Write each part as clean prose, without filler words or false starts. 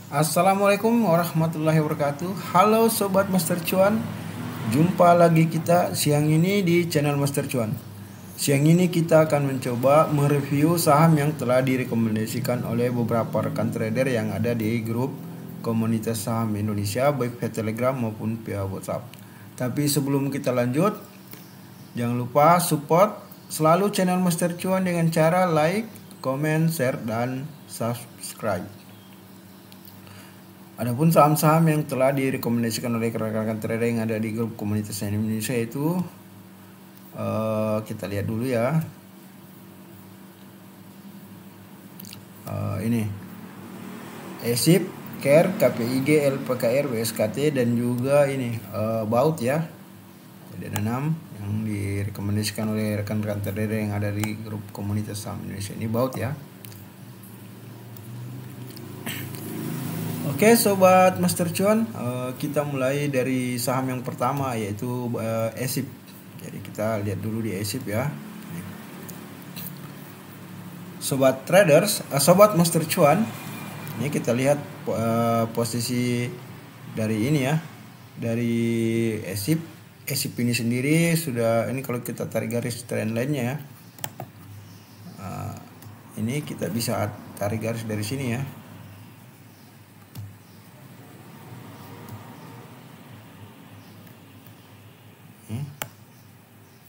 Assalamualaikum warahmatullahi wabarakatuh. Halo Sobat Master Cuan. Jumpa lagi kita siang ini di channel Master Cuan. Siang ini kita akan mencoba mereview saham yang telah direkomendasikan oleh beberapa rekan trader yang ada di grup komunitas saham Indonesia, baik via Telegram maupun via WhatsApp. Tapi sebelum kita lanjut, jangan lupa support selalu channel Master Cuan dengan cara like, comment, share, dan subscribe. Adapun saham-saham yang telah direkomendasikan oleh rekan-rekan trader yang ada di grup komunitas Indonesia itu kita lihat dulu ya. Ini ESIP, CARE, KPIG, LPKR, WSKT, dan juga ini BAUT ya. Jadi ada 6 yang direkomendasikan oleh rekan-rekan trader yang ada di grup komunitas saham Indonesia. Ini BAUT ya. Oke Sobat Master Cuan, kita mulai dari saham yang pertama yaitu ESIP. Jadi kita lihat dulu di ESIP ya. Sobat traders, Sobat Master Cuan, ini kita lihat posisi dari ini ya, dari ESIP. ESIP ini sendiri sudah, ini kalau kita tarik garis trendline-nya ya, ini kita bisa tarik garis dari sini ya.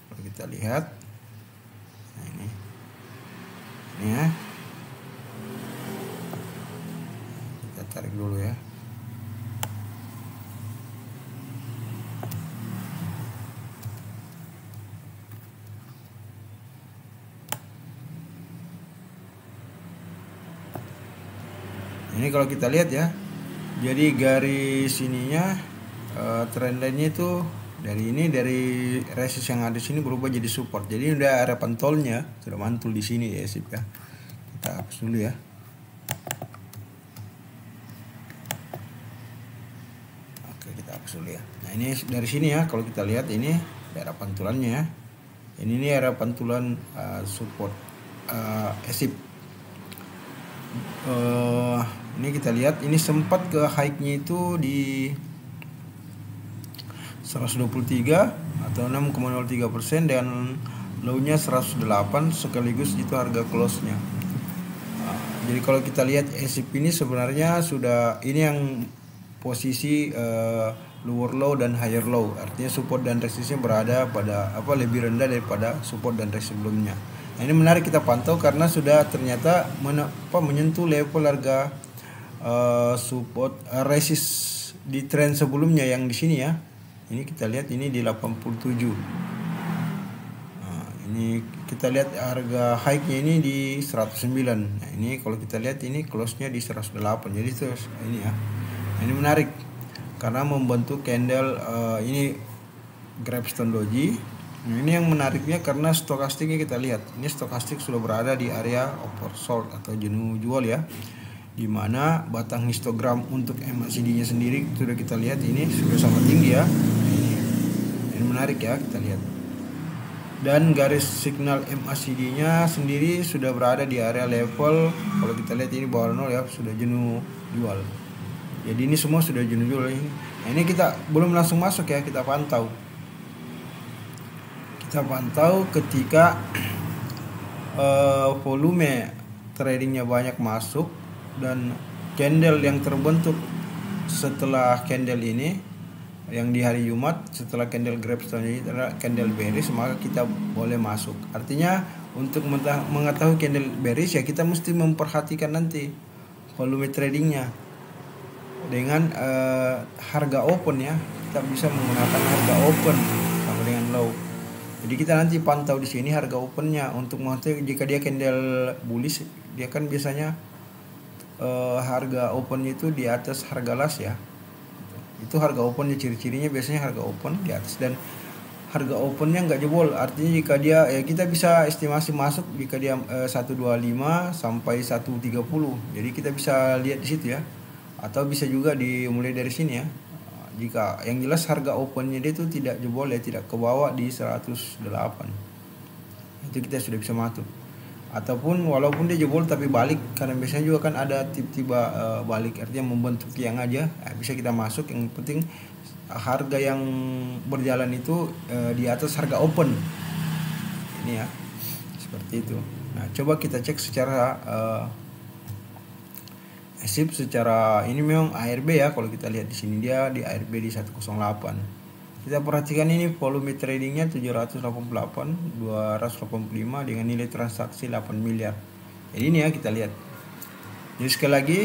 Kalau kita lihat, nah ini ya, kita tarik dulu ya. Ini kalau kita lihat ya, jadi garis ininya trendline-nya itu dari ini, dari resist yang ada di sini berubah jadi support. Jadi udah area pantolnya sudah mantul di sini ya sip ya. Kita hapus dulu ya. Oke, kita hapus dulu ya. Nah, ini dari sini ya, kalau kita lihat ini daerah pantulannya ya. Ini area pantulan support ESIP. Ini kita lihat, ini sempat ke high-nya itu di 123 atau 6,03% dan low-nya 108 sekaligus itu harga close-nya. Jadi kalau kita lihat ESIP ini sebenarnya sudah, ini yang posisi lower low dan higher low, artinya support dan resistnya berada pada lebih rendah daripada support dan resist sebelumnya. Nah, ini menarik kita pantau karena sudah ternyata menyentuh level harga support resist di trend sebelumnya yang di sini ya. Ini kita lihat ini di 87. Nah, ini kita lihat harga high-nya ini di 109. Nah, ini kalau kita lihat ini close-nya di 108. Jadi terus ini ya. Nah, ini menarik karena membentuk candle ini Gravestone Doji. Nah, ini yang menariknya karena stokastiknya kita lihat. Ini stokastik sudah berada di area oversold atau jenuh jual ya. Di mana batang histogram untuk MACD-nya sendiri sudah kita lihat ini sudah sangat tinggi ya. Ini menarik ya, kita lihat. Dan garis signal MACD-nya sendiri sudah berada di area level, kalau kita lihat ini bawah 0 ya, sudah jenuh jual. Jadi ini semua sudah jenuh jual. Nah, ini kita belum langsung masuk ya, kita pantau. Kita pantau ketika volume tradingnya banyak masuk dan candle yang terbentuk setelah candle ini yang di hari Jumat, setelah candle Gravestone ini adalah candle bearish, maka kita boleh masuk. Artinya untuk mengetahui candle bearish ya kita mesti memperhatikan nanti volume tradingnya dengan harga open ya. Kita bisa menggunakan harga open sama dengan low. Jadi kita nanti pantau di sini harga opennya untuk mengetahui jika dia candle bullish, dia kan biasanya harga opennya itu di atas harga las ya. Itu harga opennya, ciri-cirinya biasanya harga open di atas dan harga opennya nggak jebol. Artinya jika dia kita bisa estimasi masuk jika dia 125 sampai 130. Jadi kita bisa lihat di situ ya. Atau bisa juga dimulai dari sini ya. Jika yang jelas harga opennya dia itu tidak jebol ya, tidak ke bawah di 108. Itu kita sudah bisa masuk. ataupun walaupun dia jebol tapi balik, karena biasanya juga kan ada tiba-tiba balik, artinya membentuk tiang aja, bisa kita masuk. Yang penting harga yang berjalan itu di atas harga open ini ya, seperti itu. Nah, coba kita cek secara SIP secara ini memang ARB ya. Kalau kita lihat di sini dia di ARB di 108. Kita perhatikan ini volume tradingnya 788 285 dengan nilai transaksi 8 miliar. Jadi ini ya kita lihat. Jadi sekali lagi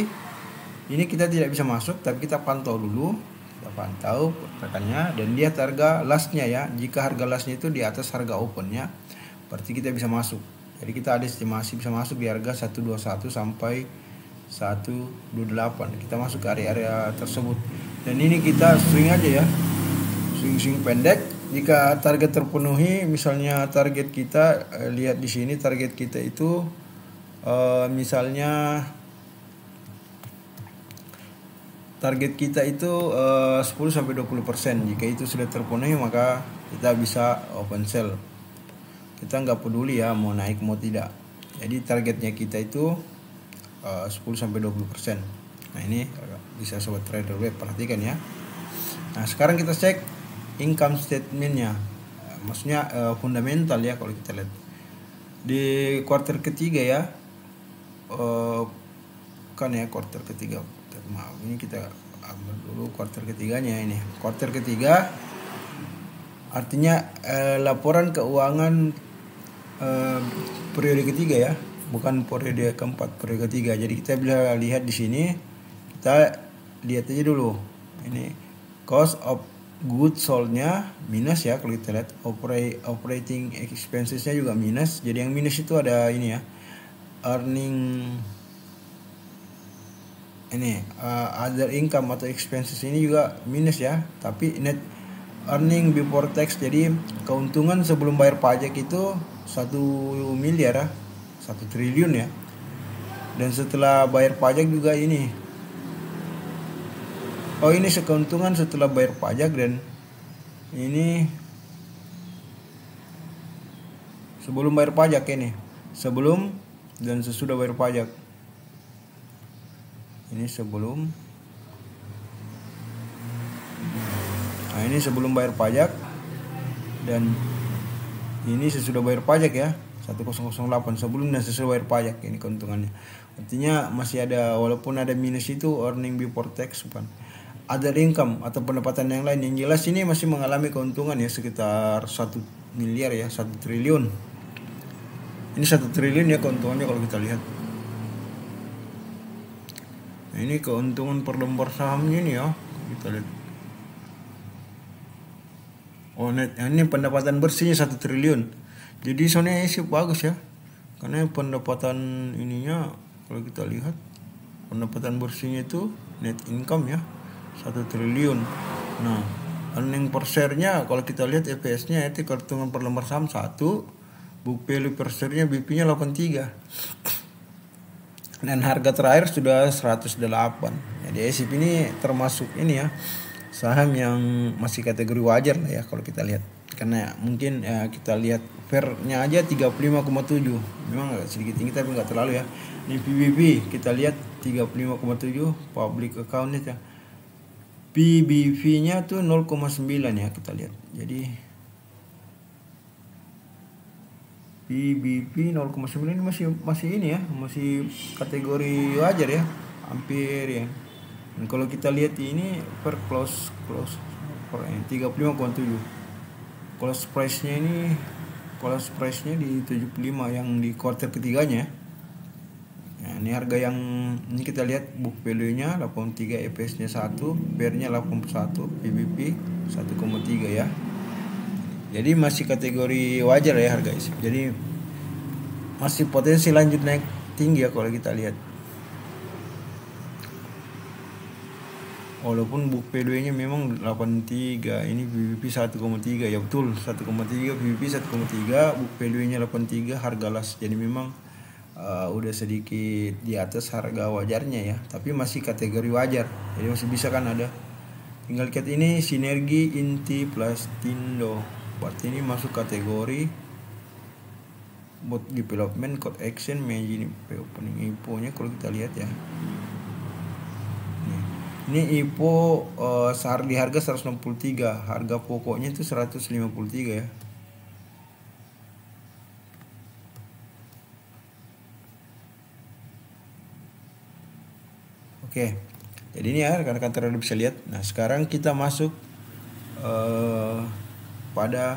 ini kita tidak bisa masuk, tapi kita pantau dulu. Kita pantau pergerakannya dan lihat harga lastnya ya. Jika harga lastnya itu di atas harga opennya, berarti kita bisa masuk. Jadi kita ada estimasi bisa masuk di harga 121 sampai 128. Kita masuk ke area-area tersebut. Dan ini kita swing aja ya. Swing pendek. Jika target terpenuhi, misalnya target kita lihat di sini target kita itu misalnya target kita itu 10 sampai 20%. Jika itu sudah terpenuhi maka kita bisa open sell. Kita nggak peduli ya mau naik mau tidak. Jadi targetnya kita itu 10 sampai 20%. Nah, ini bisa sobat trader web perhatikan ya. Nah, sekarang kita cek income statementnya, maksudnya fundamental ya. Kalau kita lihat di kuartal ketiga ya, kan ya kuartal ketiga, maaf ini kita ambil dulu kuartal ketiganya. Ini kuartal ketiga artinya laporan keuangan periode ketiga ya, bukan periode keempat, periode ketiga. Jadi kita bisa lihat di sini, kita lihat aja dulu ini cost of goods sold-nya minus ya. Kalau kita lihat operating expenses-nya juga minus. Jadi yang minus itu ada ini ya, earning ini other income atau expenses ini juga minus ya. Tapi net earning before tax, jadi keuntungan sebelum bayar pajak itu 1 miliar ya, 1 triliun ya. Dan setelah bayar pajak juga ini, ini keuntungan setelah bayar pajak, dan ini sebelum bayar pajak ini, sebelum dan sesudah bayar pajak. Ini sebelum, nah ini sebelum bayar pajak, dan ini sesudah bayar pajak ya, 1008 sebelum dan sesudah bayar pajak. Ini keuntungannya, artinya masih ada, walaupun ada minus itu earning before tax bukan other income atau pendapatan yang lain. Yang jelas ini masih mengalami keuntungan ya, sekitar 1 miliar ya, 1 triliun. Ini 1 triliun ya keuntungannya kalau kita lihat. Nah, ini keuntungan per lembar sahamnya ini ya, kita lihat. Net, ini pendapatan bersihnya 1 triliun. Jadi soalnya sih bagus ya, karena pendapatan ininya kalau kita lihat pendapatan bersihnya itu net income ya 1 triliun. Nah, earning per share-nya kalau kita lihat EPS-nya itu keuntungan per lembar saham 1, book value per share-nya BP-nya 83. Dan harga terakhir sudah 108. Jadi SIP ini termasuk ini ya, saham yang masih kategori wajar lah ya kalau kita lihat. Karena mungkin kita lihat fair-nya aja 35,7. Memang agak sedikit tinggi tapi nggak terlalu ya. Ini PBB kita lihat 35,7 public account-nya. PBV-nya tuh 0,9 ya kita lihat. Jadi PBV 0,9 ini masih ini ya, masih kategori wajar ya, hampir ya. Dan kalau kita lihat ini per close 35,7. Close price-nya di 75 yang di kuartal ketiganya. Nah, ini harga yang ini kita lihat book value-nya 83, EPS-nya 1, PER-nya 81, PBP 1,3 ya. Jadi masih kategori wajar ya harga SIP. Jadi masih potensi lanjut naik tinggi ya kalau kita lihat. Walaupun book value-nya memang 83, ini PBP 1,3 ya, betul 1,3, PBP 1,3, book value-nya 83, harga las. Jadi memang udah sedikit di atas harga wajarnya ya, tapi masih kategori wajar. Jadi masih bisa kan ada. Tinggal lihat ini Sinergi, Inti, Plastindo. Berarti ini masuk kategori bot development, code action, margin opening. IPO nya kalau kita lihat ya, ini IPO di harga 163, harga pokoknya itu 153 ya. Oke, jadi ini ya rekan-rekan trader bisa lihat. Nah sekarang kita masuk pada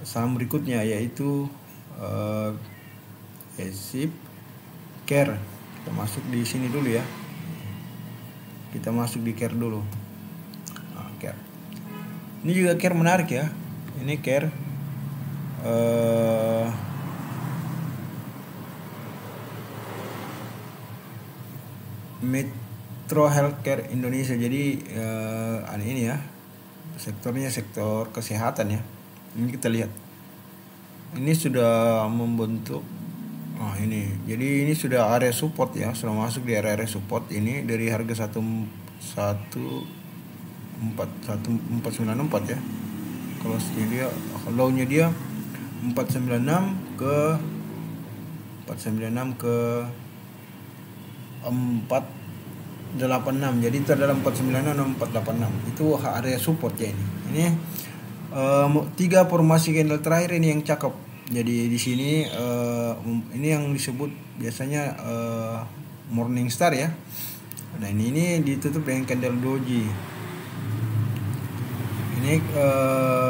saham berikutnya, yaitu SIP Care. Kita masuk di sini dulu ya. Kita masuk di Care dulu. Nah, Care. Ini juga Care menarik ya. Ini Care Metro Healthcare Indonesia. Jadi ini ya, sektornya sektor kesehatan ya. Ini kita lihat, ini sudah membentuk, ini jadi ini sudah area support ya, sudah masuk di area support ini dari harga 1494 ya. Kalau dia low-nya dia 496 ke 486, jadi itu adalah 496 486, itu area support ya. Ini 3 formasi candle terakhir ini yang cakep. Jadi di sini ini yang disebut biasanya morning star ya. Nah ini ditutup dengan candle doji. Ini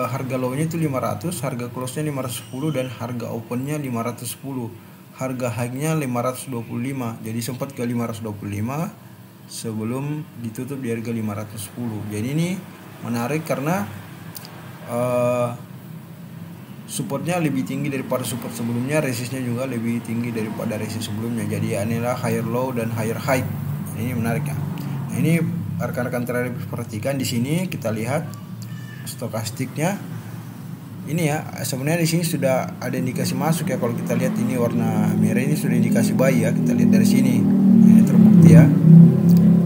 harga low-nya itu 500, harga close-nya 510, dan harga open-nya 510. Harga high-nya 525. Jadi sempat ke 525 sebelum ditutup di harga 510. Jadi ini menarik karena supportnya lebih tinggi daripada support sebelumnya, resistnya juga lebih tinggi daripada resist sebelumnya. Jadi inilah higher low dan higher high. Ini menarik ya. Nah, ini rekan-rekan trader perhatikan, di sini kita lihat stokastiknya. Ini ya, sebenarnya di sini sudah ada indikasi masuk ya. Kalau kita lihat ini warna merah ini sudah indikasi buy ya. Kita lihat dari sini. Ini terbukti ya.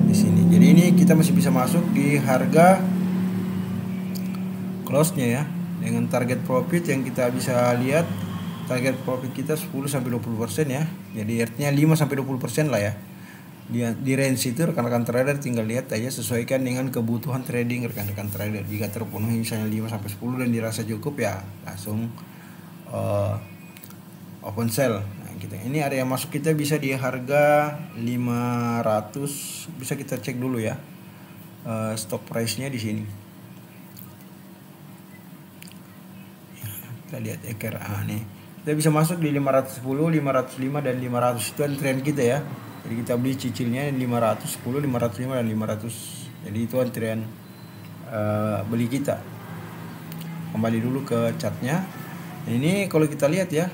Di sini. Jadi ini kita masih bisa masuk di harga close-nya ya. Dengan target profit yang kita bisa lihat, target profit kita 10-20% ya. Jadi artinya 5-20% lah ya. Di range itu rekan-rekan trader tinggal lihat aja, sesuaikan dengan kebutuhan trading rekan-rekan trader. Jika terpenuhi misalnya 5-10 dan dirasa cukup ya langsung open sell. Nah, ini area masuk kita bisa di harga 500, bisa kita cek dulu ya. Stop price-nya di sini. Kita lihat eker nih. Kita bisa masuk di 510, 505 dan 500. Itu tren kita ya. Jadi kita beli cicilnya 510, 505 dan 500. Jadi itu antrian beli kita. Kembali dulu ke chartnya. Ini kalau kita lihat ya,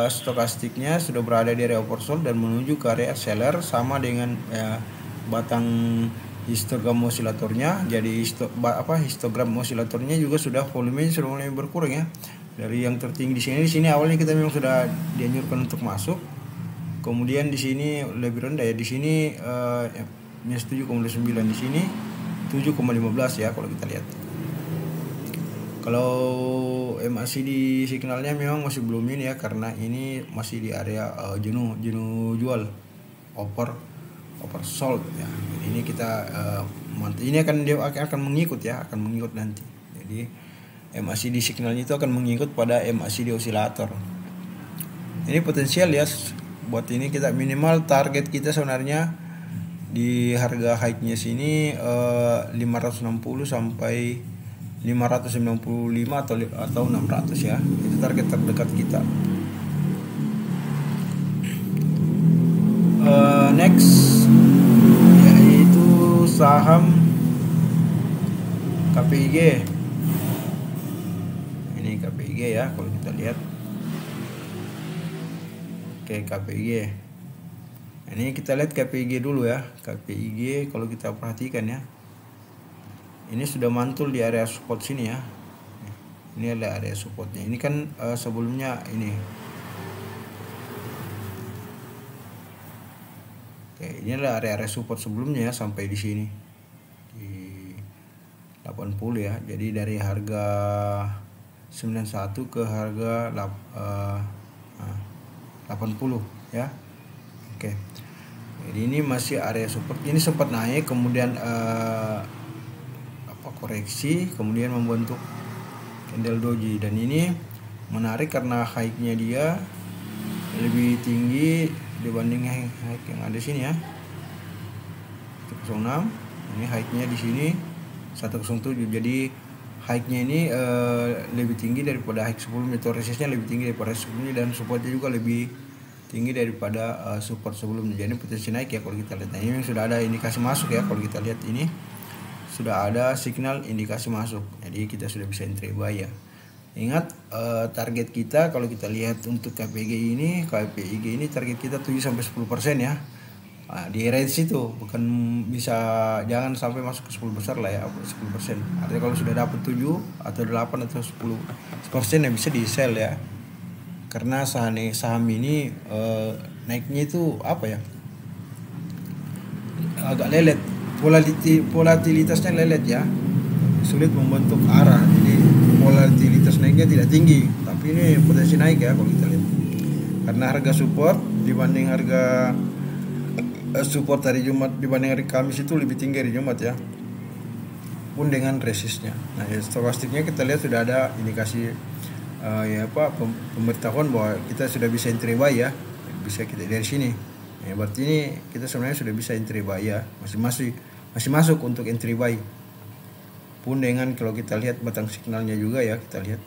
stokastiknya sudah berada di area oversold dan menuju ke area seller, sama dengan batang histogram osilatornya. Jadi histogram osilatornya juga sudah volumenya sudah mulai berkurang ya. Dari yang tertinggi di sini awalnya kita memang sudah dianjurkan untuk masuk. Kemudian di sini lebih rendah ya, di sini 7,9, di sini 7,15 ya kalau kita lihat. Kalau MACD signalnya memang masih belum ini ya, karena ini masih di area jenuh jual, oversold ya. Jadi ini kita ini akan mengikut ya, akan mengikut nanti. Jadi MACD signalnya itu akan mengikut pada MACD osilator. Ini potensial ya. Buat ini kita minimal target kita sebenarnya di harga high-nya sini 560 sampai 595 atau 600 ya. Itu target terdekat kita. Next yaitu saham KPIG. Ini KPIG ya kalau kita lihat. Oke, KPIG. Ini kita lihat KPIG dulu ya. KPIG kalau kita perhatikan ya, ini sudah mantul di area support sini ya. Ini adalah area supportnya. Ini kan sebelumnya ini. Oke, ini adalah area support sebelumnya ya, sampai di sini di 80 ya. Jadi dari harga 91 ke harga Nah, 80 ya. Oke. Jadi ini masih area support. Ini sempat naik kemudian koreksi kemudian membentuk candle doji, dan ini menarik karena high-nya dia lebih tinggi dibanding high yang ada sini ya. 106. Ini high-nya di sini 107. Jadi high-nya ini lebih tinggi daripada high sebelumnya, atau resistnya lebih tinggi daripada sebelumnya, dan supportnya juga lebih tinggi daripada support sebelumnya. Jadi potensi naik ya kalau kita lihat. Nah, ini sudah ada indikasi masuk ya. Kalau kita lihat ini sudah ada signal indikasi masuk. Jadi kita sudah bisa entry buy ya. Ingat target kita kalau kita lihat untuk KPG ini target kita 7 sampai 10% ya. Nah, di range itu bukan bisa, jangan sampai masuk ke 10 besar lah ya, 10%. Artinya kalau sudah dapat 7 atau 8 atau 10% ya bisa di sell ya. Karena saham ini naiknya itu apa ya? Agak lelet. Volatilitasnya lelet ya, sulit membentuk arah. Jadi volatilitas naiknya tidak tinggi, tapi ini potensi naik ya kalau kita lihat. Karena harga support dibanding harga support hari Jumat dibanding hari Kamis itu lebih tinggi hari Jumat ya, pun dengan resistnya. Nah, stokastiknya kita lihat sudah ada indikasi pemberitahuan bahwa kita sudah bisa entry buy ya, bisa kita dari sini ya, berarti ini kita sebenarnya sudah bisa entry buy ya, masih masuk untuk entry buy, pun dengan kalau kita lihat batang signalnya juga ya, kita lihat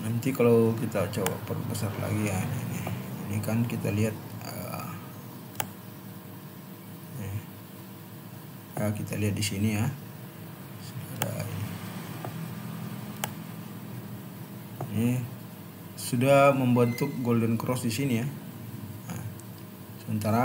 nanti kalau kita coba perbesar lagi ya, ini kan kita lihat kita lihat di sini ya, ini sudah membentuk golden cross di sini ya. Nah, sementara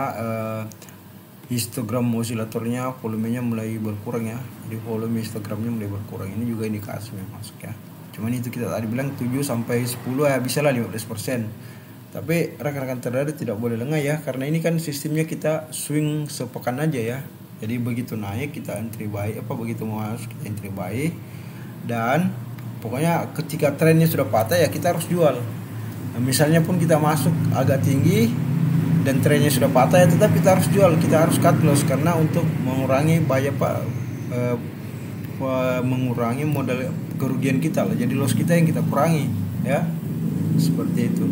histogram osilatornya volumenya mulai berkurang ya, jadi volume histogramnya mulai berkurang. Ini juga indikasi masuk ya. Cuman itu kita tadi bilang 7 sampai 10 ya, bisa lah 15%. Tapi rekan-rekan trader tidak boleh lengah ya, karena ini kan sistemnya kita swing sepekan aja ya. Jadi begitu naik kita entry buy, begitu mau masuk kita entry buy, dan pokoknya ketika trennya sudah patah ya kita harus jual. Nah, misalnya pun kita masuk agak tinggi dan trennya sudah patah ya tetap kita harus jual, kita harus cut loss, karena untuk mengurangi mengurangi modal kerugian kita lah. Jadi loss kita yang kita kurangi ya, seperti itu.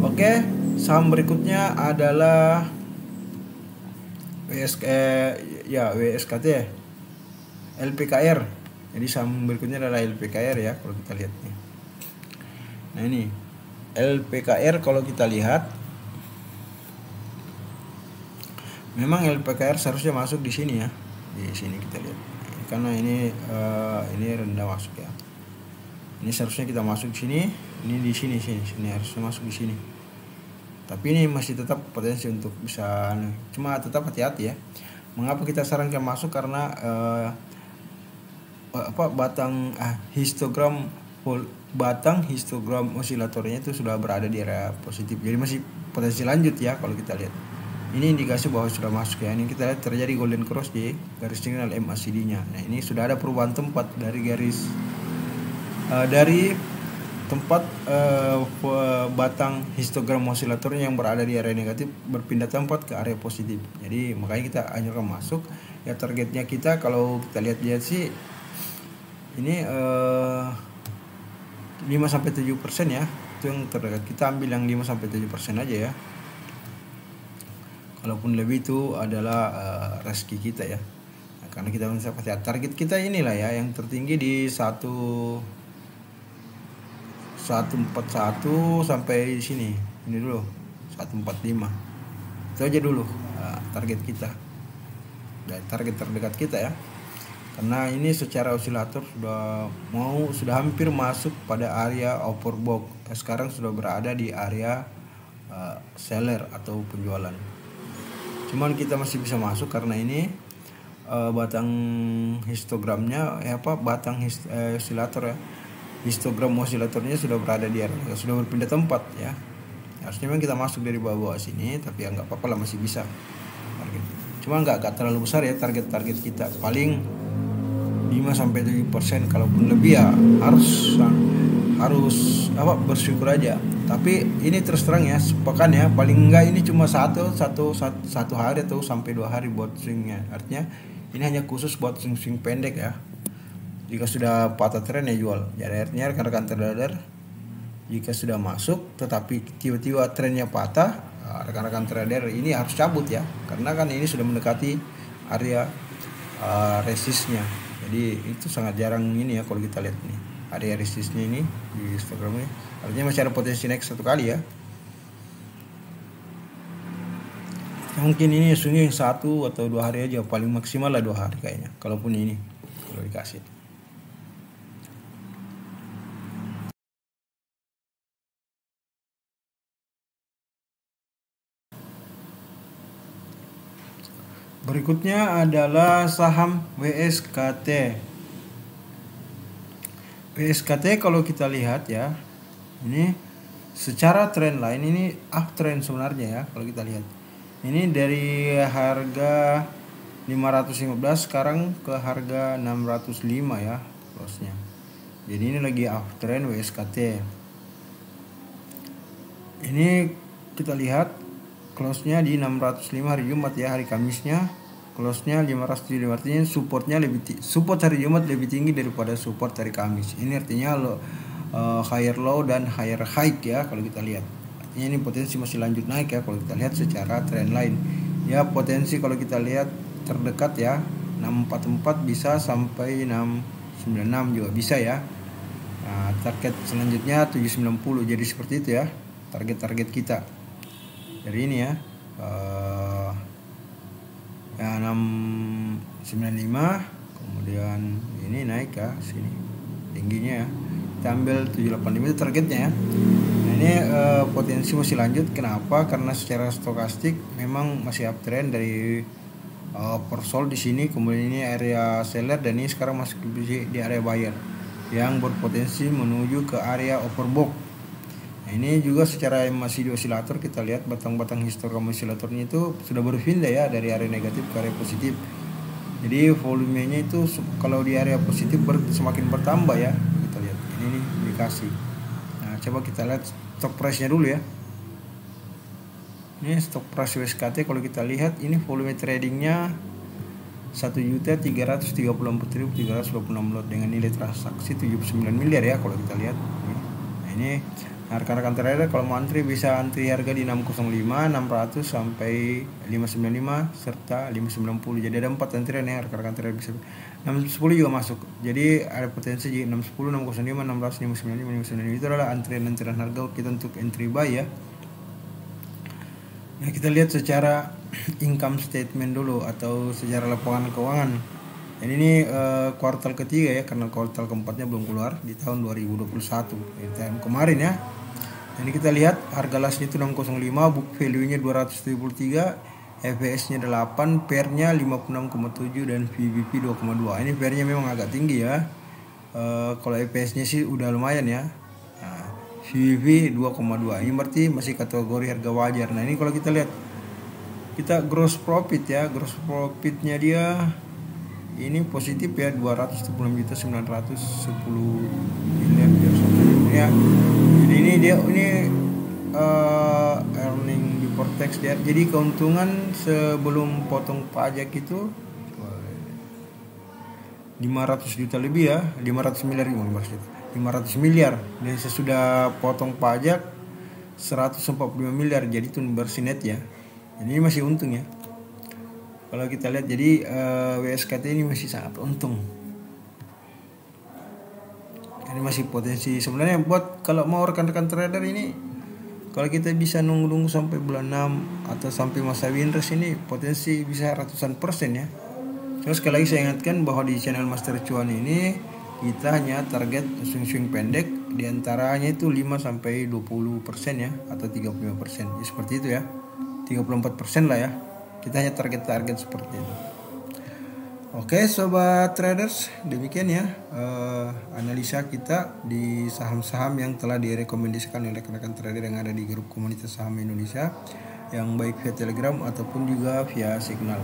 Oke, saham berikutnya adalah WSKT ya, LPKR. Jadi saham berikutnya adalah LPKR ya kalau kita lihat nih. Nah, ini LPKR kalau kita lihat memang LPKR seharusnya masuk di sini ya. Di sini kita lihat. Karena ini rendah masuk ya. Ini seharusnya kita masuk di sini, ini di sini harusnya masuk di sini. Tapi ini masih tetap potensi untuk bisa, cuma tetap hati-hati ya. Mengapa kita sarankan masuk? Karena batang histogram osilatornya itu sudah berada di area positif. Jadi masih potensi lanjut ya kalau kita lihat. Ini indikasi bahwa sudah masuk ya. Ini kita lihat terjadi golden cross di garis signal MACD-nya. Nah, ini sudah ada perubahan tempat dari tempat batang histogram osilatornya yang berada di area negatif berpindah tempat ke area positif. Jadi makanya kita anjurkan masuk ya. Targetnya kita kalau kita lihat sih ini 5-7% ya, itu yang terdekat. Kita ambil yang 5-7% aja ya. Kalaupun lebih itu adalah rezeki kita ya. Nah, karena kita bisa target kita inilah ya, yang tertinggi di 141 sampai sini. Ini dulu 145. Itu aja dulu target kita. Dan target terdekat kita ya. Karena ini secara osilator sudah hampir masuk pada area overbought. Sekarang sudah berada di area seller atau penjualan. Cuman kita masih bisa masuk karena ini batang histogramnya osilator ya. Histogram osilatornya sudah berada di area, sudah berpindah tempat ya. Harusnya memang kita masuk dari bawah sini, tapi ya nggak apa-apa lah, masih bisa target. Cuma nggak terlalu besar ya target kita, paling 5-7%. Kalaupun lebih ya harus bersyukur aja. Tapi ini terus terang ya, sepekan ya, paling enggak ini cuma satu hari atau sampai 2 hari buat swingnya. Artinya ini hanya khusus buat swing pendek ya. Jika sudah patah tren ya jual. Jadi artinya rekan-rekan trader, jika sudah masuk tetapi tiba-tiba trennya patah, rekan-rekan trader ini harus cabut ya, karena kan ini sudah mendekati area resistnya. Jadi itu sangat jarang ini ya, kalau kita lihat nih area resistnya ini di Instagram ini, artinya masih ada potensi naik satu kali ya. Mungkin ini swing 1 atau 2 hari aja, paling maksimal lah 2 hari kayaknya, kalaupun ini kalau dikasih. Berikutnya adalah saham WSKT. WSKT kalau kita lihat ya, ini secara trend line ini uptrend sebenarnya ya. Kalau kita lihat ini dari harga 515 sekarang ke harga 605 ya close-nya. Jadi ini lagi uptrend WSKT. Ini kita lihat close-nya di 605 hari Jumat ya, hari Kamisnya close-nya 575. Artinya supportnya support hari Jumat lebih tinggi daripada support hari Kamis. Ini artinya higher low dan higher high ya kalau kita lihat. Artinya ini potensi masih lanjut naik ya kalau kita lihat secara trend line. Ya potensi kalau kita lihat terdekat ya 644 bisa sampai 696 juga bisa ya. Nah, target selanjutnya 790. Jadi seperti itu ya target-target kita. Dari ini ya, ya 695, kemudian ini naik ya sini tingginya ya, kita ambil 785 itu targetnya ya. Nah ini potensi masih lanjut. Kenapa? Karena secara stokastik memang masih uptrend dari persol di sini, kemudian ini area seller, dan ini sekarang masuk di area buyer yang berpotensi menuju ke area overbought. Nah, ini juga secara masih di osilator, kita lihat batang-batang histogram osilatornya itu sudah berpindah ya dari area negatif ke area positif. Jadi volumenya itu kalau di area positif semakin bertambah ya. Kita lihat ini nih indikasi. Nah coba kita lihat stock price-nya dulu ya. Ini stock price WSKT kalau kita lihat ini volume tradingnya 1.334.326 lot dengan nilai transaksi 79 miliar ya kalau kita lihat. Nah ini rekan-rekan trader kalau mau antri bisa antri harga di 605, 600 sampai 595 serta 590. Jadi ada 4 antrian ya, rekan-rekan trader bisa 610 juga masuk. Jadi ada potensi di 610, 605, 600, 595, 595. Itu adalah antrian-antrian harga kita untuk entry buy ya. Nah, kita lihat secara income statement dulu atau secara laporan keuangan. Dan ini kuartal ketiga ya, karena kuartal keempatnya belum keluar di tahun 2021 di tahun kemarin ya. Jadi kita lihat harga last itu 605, book value-nya 273, EPS-nya 8, PER-nya 56,7 dan VBP 2,2. Ini PER-nya memang agak tinggi ya. Kalau EPS-nya sih udah lumayan ya. Nah, VBP 2,2. Ini berarti masih kategori harga wajar. Nah, ini kalau kita lihat kita gross profit ya, gross profit-nya dia ini positif ya, 276.910 miliar ya. Jadi ini dia earning before tax ya. Jadi keuntungan sebelum potong pajak itu 500 juta lebih ya, 500 miliar gimana maksudnya? 500 miliar. Dan sesudah potong pajak 145 miliar. Jadi itu bersih net ya. Jadi ini masih untung ya. Kalau kita lihat jadi WSKT ini masih sangat untung. Ini masih potensi sebenarnya buat kalau mau rekan-rekan trader ini, kalau kita bisa nunggu sampai bulan 6 atau sampai masa winter ini potensi bisa ratusan persen ya. Terus sekali lagi saya ingatkan bahwa di channel Master Cuan ini kita hanya target swing pendek diantaranya itu 5-20% ya atau 35%. Ya, seperti itu ya. 34% lah ya. Kita hanya target seperti itu. Oke sobat traders, demikian ya analisa kita di saham-saham yang telah direkomendasikan oleh rekan-rekan trader yang ada di grup komunitas saham Indonesia, yang baik via Telegram ataupun juga via Signal.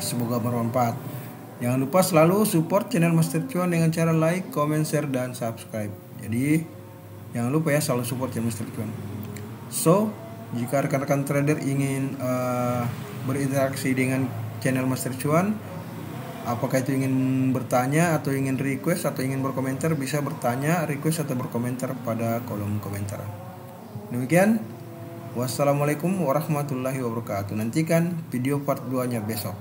Semoga bermanfaat. Jangan lupa selalu support channel Master Cuan dengan cara like, comment, share, dan subscribe. Jadi jangan lupa ya selalu support channel Master Cuan. So jika rekan-rekan trader ingin berinteraksi dengan channel Master Cuan, apakah itu ingin bertanya atau ingin request atau ingin berkomentar, bisa bertanya, request atau berkomentar pada kolom komentar. Demikian, wassalamualaikum warahmatullahi wabarakatuh. Nantikan video part 2-nya besok.